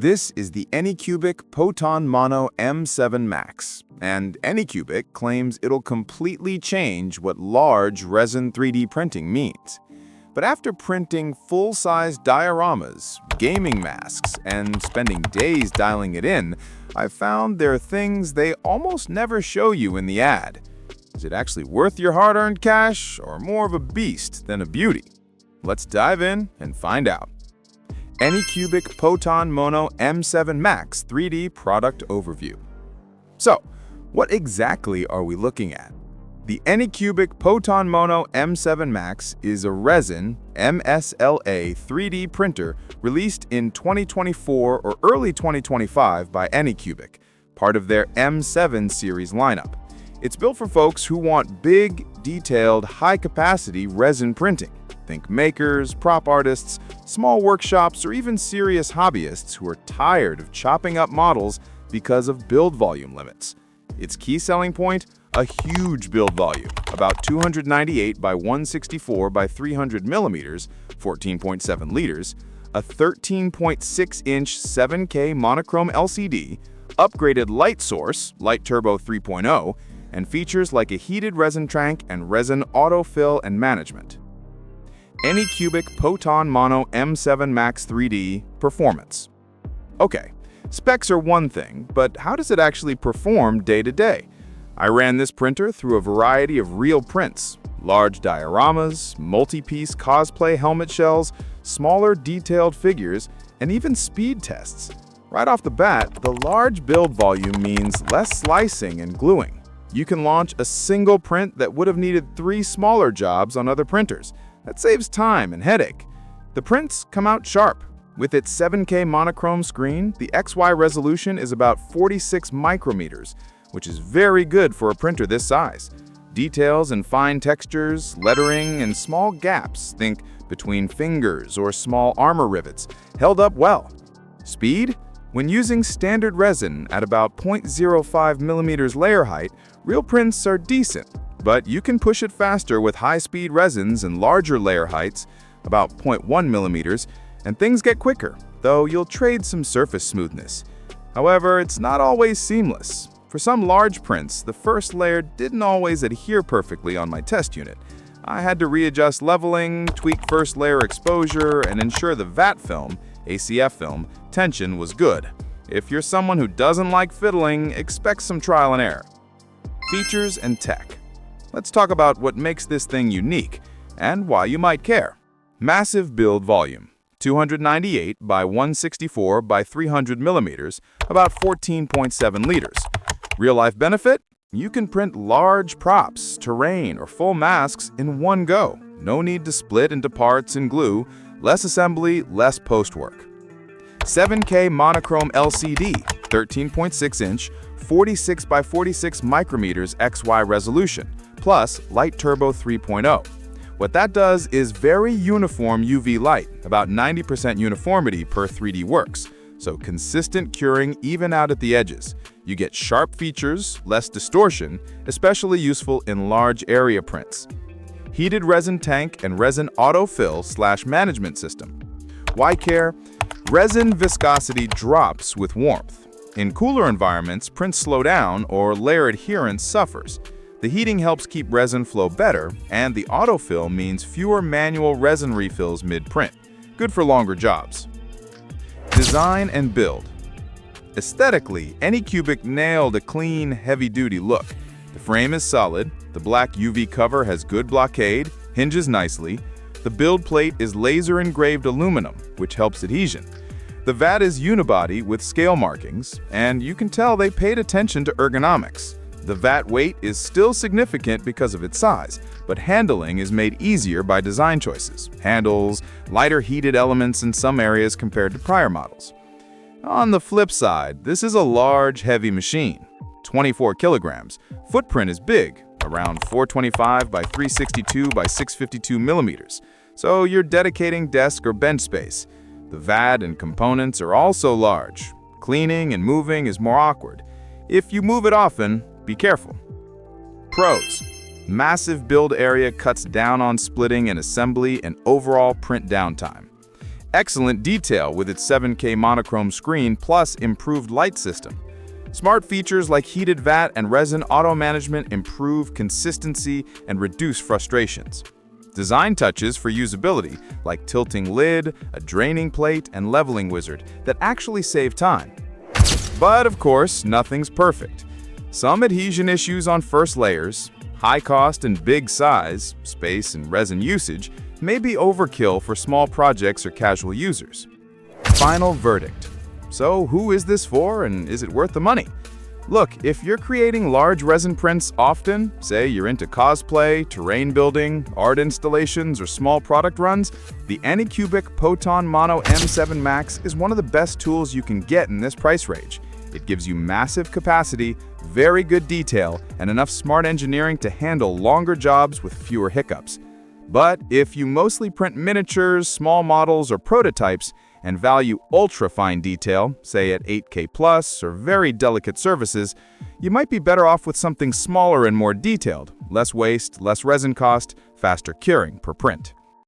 This is the Anycubic Photon Mono M7 Max, and Anycubic claims it'll completely change what large resin 3D printing means. But after printing full-size dioramas, gaming masks, and spending days dialing it in, I've found there are things they almost never show you in the ad. Is it actually worth your hard-earned cash, or more of a beast than a beauty? Let's dive in and find out. Anycubic Photon Mono M7 Max 3D Product Overview. So, what exactly are we looking at? The Anycubic Photon Mono M7 Max is a resin MSLA 3D printer released in 2024 or early 2025 by Anycubic, part of their M7 series lineup. It's built for folks who want big, detailed, high-capacity resin printing. Think makers, prop artists, small workshops, or even serious hobbyists who are tired of chopping up models because of build volume limits. Its key selling point? A huge build volume, about 298 by 164 by 300 millimeters, 14.7 liters, a 13.6-inch 7K monochrome LCD, upgraded light source, Light Turbo 3.0, and features like a heated resin tank and resin autofill and management. Anycubic Photon Mono M7 Max 3D Performance. Okay, specs are one thing, but how does it actually perform day to day? I ran this printer through a variety of real prints, large dioramas, multi-piece cosplay helmet shells, smaller detailed figures, and even speed tests. Right off the bat, the large build volume means less slicing and gluing. You can launch a single print that would have needed 3 smaller jobs on other printers. That saves time and headache. The prints come out sharp. With its 7K monochrome screen, the XY resolution is about 46 micrometers, which is very good for a printer this size. Details and fine textures, lettering, and small gaps, think between fingers or small armor rivets, held up well. Speed? When using standard resin at about 0.05 millimeters layer height, real prints are decent. But you can push it faster with high-speed resins and larger layer heights, about 0.1 millimeters, and things get quicker, though you'll trade some surface smoothness. However, it's not always seamless. For some large prints, the first layer didn't always adhere perfectly on my test unit. I had to readjust leveling, tweak first layer exposure, and ensure the VAT film, ACF film, tension was good. If you're someone who doesn't like fiddling, expect some trial and error. Features and tech. Let's talk about what makes this thing unique and why you might care. Massive build volume, 298 by 164 by 300 millimeters, about 14.7 liters. Real-life benefit? You can print large props, terrain, or full masks in one go. No need to split into parts and glue, less assembly, less post-work. 7K monochrome LCD, 13.6-inch, 46 by 46 micrometers XY resolution, plus Light Turbo 3.0. What that does is very uniform UV light, about 90% uniformity per 3D works, so consistent curing even out at the edges. You get sharp features, less distortion, especially useful in large area prints. Heated resin tank and resin autofill / management system. Why care? Resin viscosity drops with warmth. In cooler environments, prints slow down or layer adherence suffers. The heating helps keep resin flow better, and the autofill means fewer manual resin refills mid-print. Good for longer jobs. Design and build. Aesthetically, Anycubic nailed a clean, heavy-duty look. The frame is solid, the black UV cover has good blockade, hinges nicely, the build plate is laser-engraved aluminum, which helps adhesion. The VAT is unibody with scale markings, and you can tell they paid attention to ergonomics. The VAT weight is still significant because of its size, but handling is made easier by design choices. Handles, lighter heated elements in some areas compared to prior models. On the flip side, this is a large, heavy machine. 24 kilograms. Footprint is big, around 425 by 362 by 652 millimeters. So you're dedicating desk or bench space. The VAT and components are also large. Cleaning and moving is more awkward. If you move it often, be careful. Pros. Massive build area cuts down on splitting and assembly and overall print downtime. Excellent detail with its 7K monochrome screen plus improved light system. Smart features like heated vat and resin auto management improve consistency and reduce frustrations. Design touches for usability, like tilting lid, a draining plate, and leveling wizard, that actually save time. But of course, nothing's perfect. Some adhesion issues on first layers, high cost and big size, space and resin usage may be overkill for small projects or casual users. Final verdict. So who is this for, and is it worth the money? Look, if you're creating large resin prints often, say you're into cosplay, terrain building, art installations, or small product runs, the Anycubic Photon Mono M7 Max is one of the best tools you can get in this price range. It gives you massive capacity, very good detail, and enough smart engineering to handle longer jobs with fewer hiccups. But if you mostly print miniatures, small models, or prototypes, and value ultra-fine detail, say at 8K+, or very delicate surfaces, you might be better off with something smaller and more detailed, less waste, less resin cost, faster curing per print.